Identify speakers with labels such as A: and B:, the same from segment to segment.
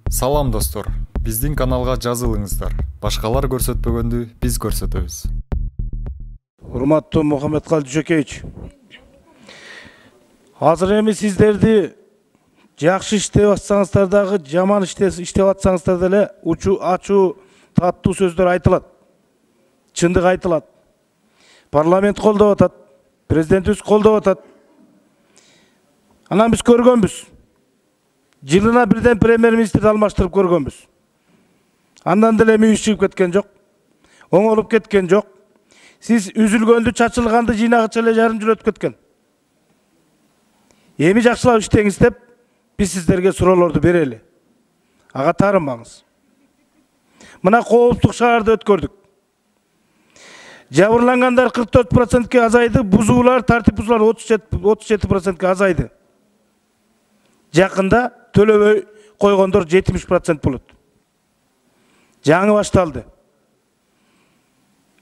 A: Салам достор, биздин каналга жазылыңыздар. Башкалар көрсөтпөгөндү биз көрсөтөбүз.
B: Урматтуу Мухаммедкалый Жөкеевич, азыр эми сиздерди жакшы иштеп атсаңыздар дагы, жаман иштеп атсаңыздар деле ачуу таттуу сөздөр айтылат. Чындык айтылат. Парламент колдоп атат, президентибиз колдоп атат. Анан биз көргөнбүз. Жылына бирден премьер-министрди алмаштырып көргөнбүз. Андан деле мүйүз чыгып кеткен жок. Оңолуп кеткен жок. Сиз үзүлгөндү, чачылганды жыйнагыча эле жарым жыл өтүп кеткен. Эми жакшылап иштеңиз деп биз сиздерге суроолорду берели. Ага таарынбаңыз. Мына Коопсуздук шаарды өткөрдүк. Жабырлангандар 44%ке азайды, бузуулар, тартип бузуулар 37%ке азайды. Жакында төлөбөй койгондор 70% болот. Жаңы башталды.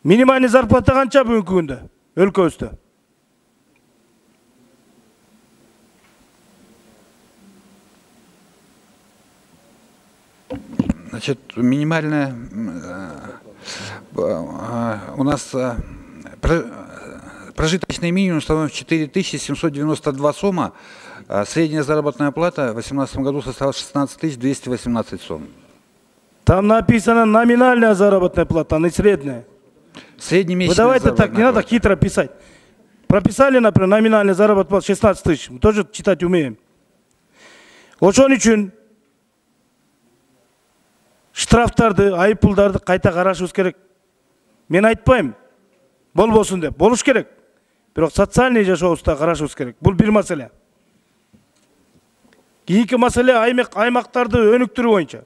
B: Минимальный зарплата канча бүгүнкү күндө өлкөбүздө?
C: Значит, минимальная у нас прожиточный минимум становится 4792 сомма, а средняя заработная плата в 2018 году составила 16218 сом.
B: Там написано номинальная заработная плата, а не средняя.
C: Среднемесячная.
B: Вы давайте так, не надо хитро писать. Прописали, например, номинальная заработная плата 16 тысяч. Мы тоже читать умеем. Ошон үчүн штрафтарды, айыппулдарды кайта карашыбыз керек. Мен айтпайм, болбосун деп, болуш керек. Бирок социальный жашообузда карашыбыз керек. Бул бир маселе. Кийинки маселе аймактарды өнүктүрүү боюнча.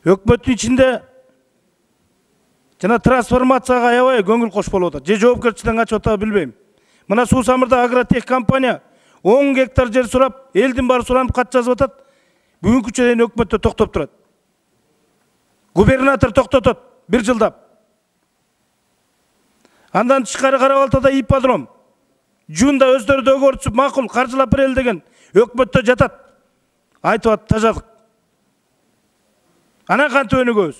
B: Өкмөттүн ичинде жана трансформацияга аябай көңүл кош болуп атат. Же жоопкерчиликтен качып атат, билбейм. Мына Суу Самырда Агротех компания 10 гектар жер сурап, элдин баары суранып кат жазып атат. Бүгүнкү чейин өкмөттө токтоп турат. Губернатор токтотот 1 жылдап. Андан тышкары Карабалтада ипподром. Жунда өздөрү өгөртүп макул каржылап берели деген өкмөттө жатат. Айтып атат, тажадык. Анан кантип өнүгөбүз?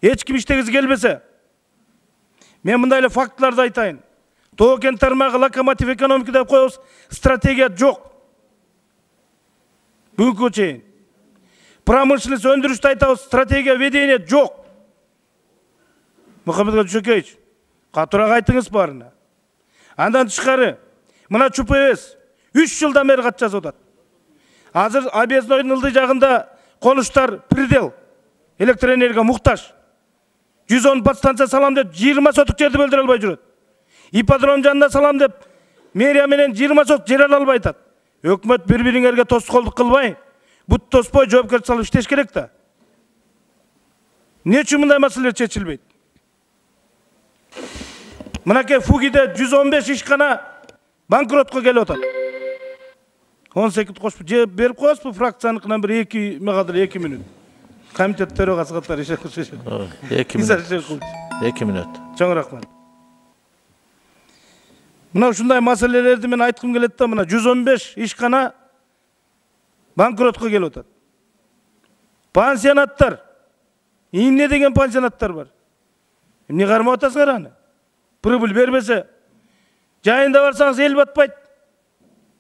B: Эч ким иштегиси келбесе. Мен мындай эле фактыларды айтайын. Тоо кен тармагы локомотив экономика деп коебуз, стратегия жок. Бүгүнкү чейин. Промышленность өндүрүштү айтабыз, стратегия ведения жок. Мухаммедкалый Жөкеевич, катуураак айтыңыз баарына. Андан тышкары, мына ЧПС 3 жылдан бери кат жазып атат. Азыр Объезднойдун ылдый жагында конуштар предел, электроэнергия муктаж. 110 подстанция салам деп 20 сотук жерди бөлдүрө албай жүрөт. Ипподром жанына салам деп мэрия менен 20 сотук жер ала албай атат. Өкмөт бири-бириңерге тоскоолдук кылбай, бут тоспой жоопкерчилик салып иштеш керек да. Эмне үчүн мындай маселелер чечилбейт? Мынакей Фугиде 115 ишкана банкротко келип атат. 10 секунд кошуп же берип коесузбу фракцияныкынан бир 2 минут. Комитет төрагасы катары иши.
D: 2 минут.
B: Чоң рахмат. Мына ушундай маселелерди мен айткым келет да, мына 115 ишкана банкротко келип атат. Пансионаттар. Эмне деген пансионаттар бар? Эмне кармап атасыңар аны? Прибыль бербесе, жайында барсаңыз эл батпайт.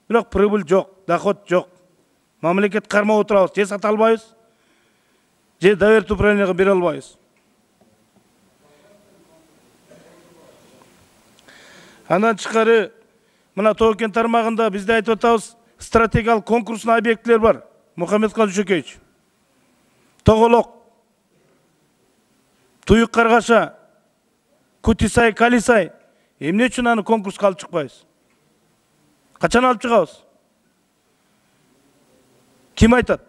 B: Бирок прибыль жок, доход жок. Мамлекет кармап отурабыз, же сата албайбыз, же доверительный управленияга бере албайбыз. Андан тышкары, мына Тоо кен тармагында бизде айтып атабыз, стратегиялык конкурстун объектилер бар. Мухаммедкалый Жөкеевич. Тоголок, Туюк Каргаша, Кутисай, Калисай. Эмне үчүн аны конкурска алып чыкпайбыз? Качан алып чыгабыз? Ким айтат?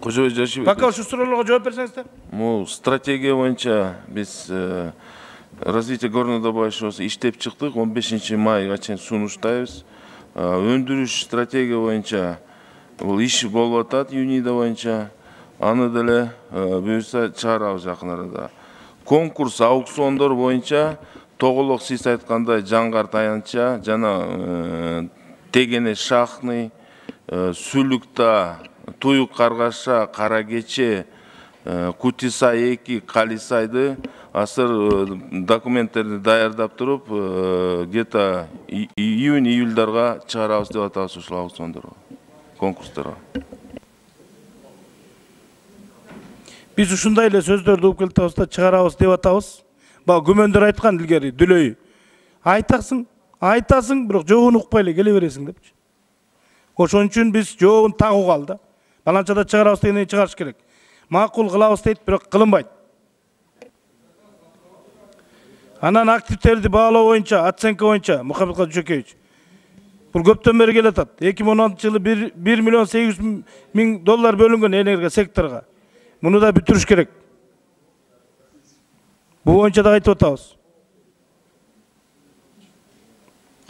E: Кожобой Жашибек.
B: Пока ушу суроолорго жооп берсеңиздер.
E: Могу стратегия боюнча биз развитие города башыбызды иштеп чыктык. 15 майга чейин сунуштайбыз. Өндүрүш стратегия боюнча бул иш болуп атат июнийда боюнча. Аны деле буюрса чыгарабыз жакын арада. Конкурс аукциондор боюнча тоголок сиз айткандай Жаңгар Таянча жана Тегене Шахный Сүлүкта, Туюк Каргаша, Кара Кече, Кутисай 2, Калисайды асыр документтерди даярдап туруп, где-то июнь-июльдарга чыгарабыз деп атабыз ушул аукциондорго, конкурстарга.
B: Биз ушундай эле сөздөрдү угуп келатабыз да чыгарабыз деп атабыз. Бак күмөндөр айткан илгери Дүлөй. Айтасың, бирок жогун укпай эле келе бересиң депчи. Ошон үчүн биз жообун тагуу калды. Баланчада чыгарабыз дегенден чыгарыш керек. Макул кылабыз дейт, бирок кылынбайт. Анан активтерди баалоо боюнча, оценка боюнча Мухаммедкалый Жөкеевич. Бул көптөн бери келатат. 2016-жылы 1 миллион 800 миң доллар бөлүнгөн энергия секторга. Муну да бүтүрүш керек. Бул боюнча да айтып атабыз.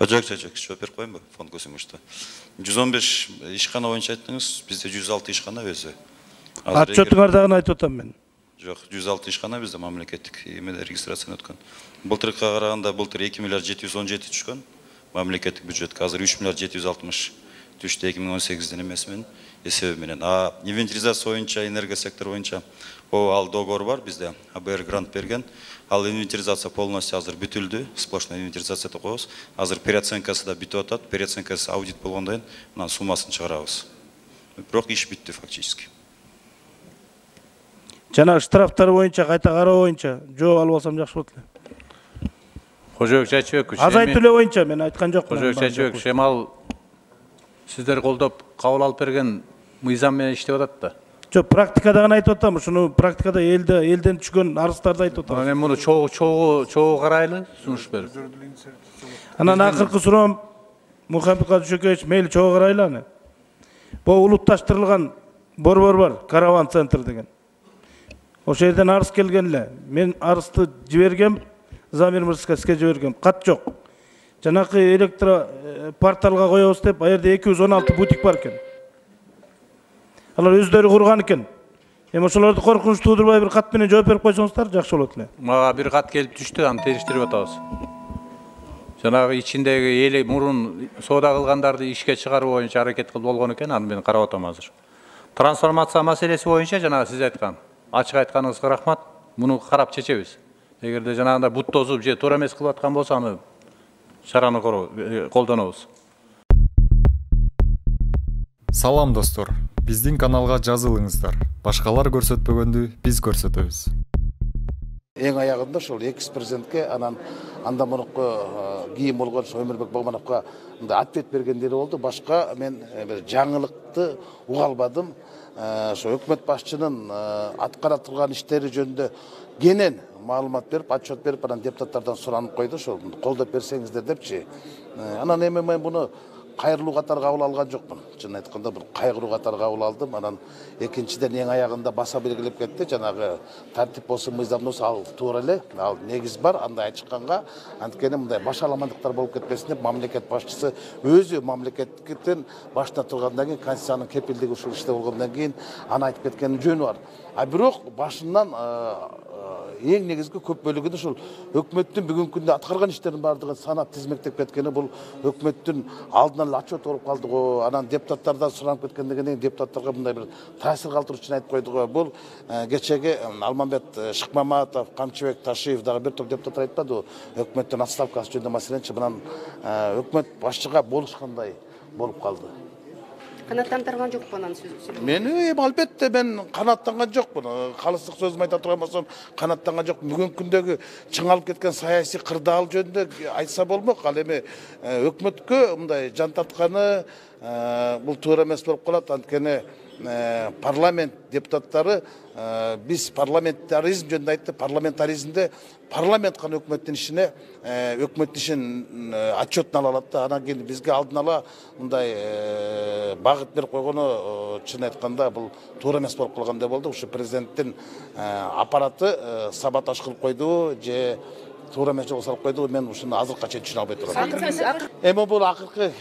D: Жок, жооп берип коеюнбу? Фонд көзөмөчтө. 115 ишкана боюнча айттыңыз, бизде 106 ишкана өзү.
B: Отчетуңардагы айтып атам мен.
D: Жок, 106 ишкана бизде мамлекеттик эмеде регистрациядан өткөн. Былтыркыга караганда былтыр 2 миллиард 717 түшкөн мамлекеттик бюджетке, азыр 3 миллиард 760 түштү 2018-ден эмеси менен эсеби менен. Инвентаризация боюнча, энергия сектор боюнча ал договор бар бизде. АБР грант берген. Ал инвентаризация полностью азыр бүтүлдү. Сплошной инвентаризация деп коебуз. Азыр переоценкасы да бүтүп атат. Переоценкасы аудит болгондон кийин мына суммасын чыгарабыз. Бирок иш бүттү фактически.
B: Жана штрафтар боюнча, кайта кароо боюнча жооп алып алсам жакшы болот эле.
F: Кожоюк Чачыбек,
B: азайтуу эле боюнча мен айткан жокмун.
F: Кожоюк Чачыбек, шемал сиздер колдоп кабыл алып берген мыйзам менен иштеп атат да.
B: Жок, практикада гана айтып атам. Ушуну практикада элден түшкөн арыздарды айтып атам.
F: Мен муну чогуу карайлы, сунуш берип.
B: Анан акыркы суроом Мухаммедкалый Жөкеевич, мейли чогуу карайлы аны. Бул улутташтырылган борбор бар, караван центр деген. Ошол жерден арыз келген эле. Мен арызды жибергем, Замир Мырзаевке жибергем. Кат жок. Жанакы электро порталга коебуз деп, а жерде 216 бутик бар экен. Алар өздөрү курган экен. Эми ошолорду коркунуч туудурбай бир кат менен жооп берип койсоңуздар жакшы болот эле.
F: Мага бир кат келип түштү, аны териштирип атабыз. Жанагы ичиндеги эли мурун соода кылгандарды ишке чыгаруу боюнча аракет кылып болгон экен, аны мен карап атам азыр. Трансформация маселеси боюнча жанагы сиз айткан, ачык айтканыңызга рахмат. Муну карап чечебиз. Эгерде жанагындай бут тозуп же туура эмес кылып аткан болсо, аны чараны колдонобуз.
A: Салам достор, биздин каналга жазылыңыздар. Башкалар көрсөтпөгөндү биз көрсөтөбүз.
G: Эң аягында ошол экс-президентке анда мурунку кийин болгон Өмүрбек Богмановго ответ бергендери болду. Башка мен бир жаңылыкты уга албадым. Ошо өкмөт башчынын аткара турган иштери жөнүндө кенен маалымат берип, отчет берип, анан депутаттардан суранып койду, ошол колдоп берсеңиздер депчи. Анан эми мен буну кайрылуу катары кабыл алган жокмун. Чын айтканда бир кайгыруу катары кабыл алдым. Анан экинчиден эң аягында баса белгилеп кетти. Жанагы тартип болсун, мыйзам болсун, ал туура эле, ал негиз бар. Андай ачыкканга, анткени мындай башаламандыктар болуп кетпесин деп мамлекет башчысы өзү мамлекеттин башында тургандан кийин, конституциянын кепилдиги ушул иште болгондон кийин аны айтып кеткенин жөнү бар. Бирок башынан эң негизги көп бөлүгүн ушул өкмөттүн бүгүнкү күндө аткарган иштердин баардыгын санап тизмектеп кеткени, бул өкмөттүн алдынан эле отчет болуп калды го. Анан депутаттардан суранып кеткенден кийин депутаттарга мындай бир таасир калтыруу үчүн айтып койду го. Бул кечеги Алмамбет Шыкмаматов, Камчыбек Ташиев дагы бир топ депутаттар айтпады. Өкмөттүн отставкасы жөнүндө маселенчи мынан өкмөт башчыга болушкандай болуп калды.
H: Канаттандырган жокпу анан сөзү?
G: Мен албетте мен канаттанган жокмун. Калыстык сөзүмдү айта турган болсом, канаттанган жокмун. Бүгүнкү күндөгү чыңалып кеткен саясий кырдаал жөнүндө айтса болмок. Ал эми өкмөткө мындай жан тартканы бул туура эмес болуп калат. Анткени парламент депутаттары биз парламентаризм жөнүндө айтты. Парламентаризмде парламент гана өкмөттүн ишине, өкмөттүн ишин отчетун ала алат да. Анан кийин бизге алдын ала мындай багыт берип койгону чын айтканда бул туура эмес болуп калгандай болду. Ушу президенттин аппараты саботаж кылып койду же туура эмес жолго салып койду. Мен ушуну азыркыга чейин түшүнө албай турам. Эми бул акыркы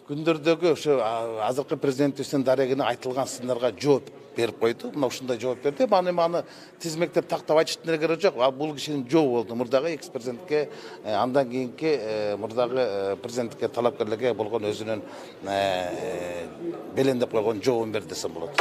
G: күндөрдөгү ошо азыркы президентибиздин дарегине айтылган сындарга жооп берип койду. Мына ушундай жооп берди. Аны тизмектеп тактап айтыштын кереги жок. Ал бул кишинин жообу болду. Мурдагы экс-президентке, андан кийинки мурдагы президенттикке талапкерлерге болгон өзүнүн белендеп койгон жообун бер десем болот.